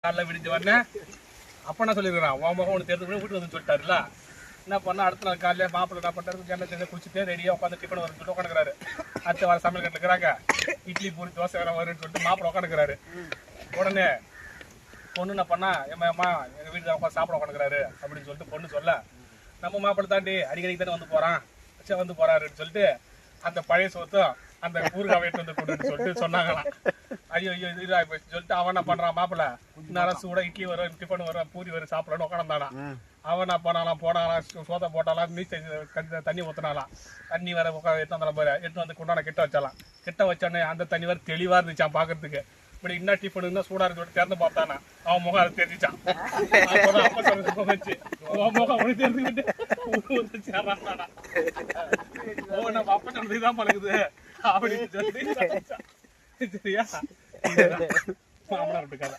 காலைல விடிஞ்ச உடனே அப்ப என்ன சொல்லிருக்கிறான் உன் முகம் ஒன்று தேர்ந்து வீட்டுக்கு வந்து சொல்லிட்டாருல. என்ன பண்ணா அடுத்த நாள் காலையில மாப்பிள்ளை என்ன பண்றாரு, எண்ணெய் தேர்ந்து குளிச்சுட்டு ரெடியா உட்காந்து டிஃபன் வரும்னு சொல்லிட்டு உட்காந்துக்கிறாரு. அடுத்த வாரம் சமையல் கட்டில் இருக்கிறாங்க, இட்லி பூரி தோசை வேற வரும்னு சொல்லிட்டு மாப்பிள்ளை உட்காந்துக்கிறாரு. உடனே பொண்ணு என்ன பண்ணா, ஏமா எங்க வீட்டுக்கு உட்காந்து சாப்பிட உட்காந்துக்கிறாரு அப்படின்னு சொல்லிட்டு பொண்ணு சொல்ல, நம்ம மாப்பிள்ளை தாண்டி அடிக்கடி தானே வந்து போறான், வந்து போறாருன்னு சொல்லிட்டு அந்த பழைய சோத்தும் அந்த ஊருகா வெயிட்டு வந்து கொண்டு சொல்லிட்டு சொன்னாங்களாம். ஐயோ ஐயோ இதா போய் சொல்லிட்டு அவன் என்ன பண்றான், மாப்பிள்ள இன்னும் சூட இட்லி வரும் டிஃபன் வரும் பூரி வரும் சாப்பிடணும் உட்காந்தானா. அவன் என்ன பண்ணாலாம், போனாலாம் சோத்தை போட்டாலாம், நீச்சல் தண்ணி ஊத்தினாலாம், தண்ணி வேற எடுத்து வந்தாலும் போற எடுத்து வந்து கொண்டாட கிட்ட வச்சாலாம். கிட்ட வச்சோடனே அந்த தண்ணி வேற தெளிவா இருந்துச்சான் பாக்குறதுக்கு. இப்படி என்ன டிஃபன் இருந்தா சூடா இருக்கு திறந்து பார்த்தானா, அவன் முகம் அதை தெரிஞ்சிச்சான். அப்ப சொல்ல வச்சு முகம் ஒண்ணு தெரிஞ்சுக்கிட்டு நம்ம அப்ப சொல்லிதான் பழகுது அப்படின்னு சொல்லி சரியா மாமனார் இருக்காங்க.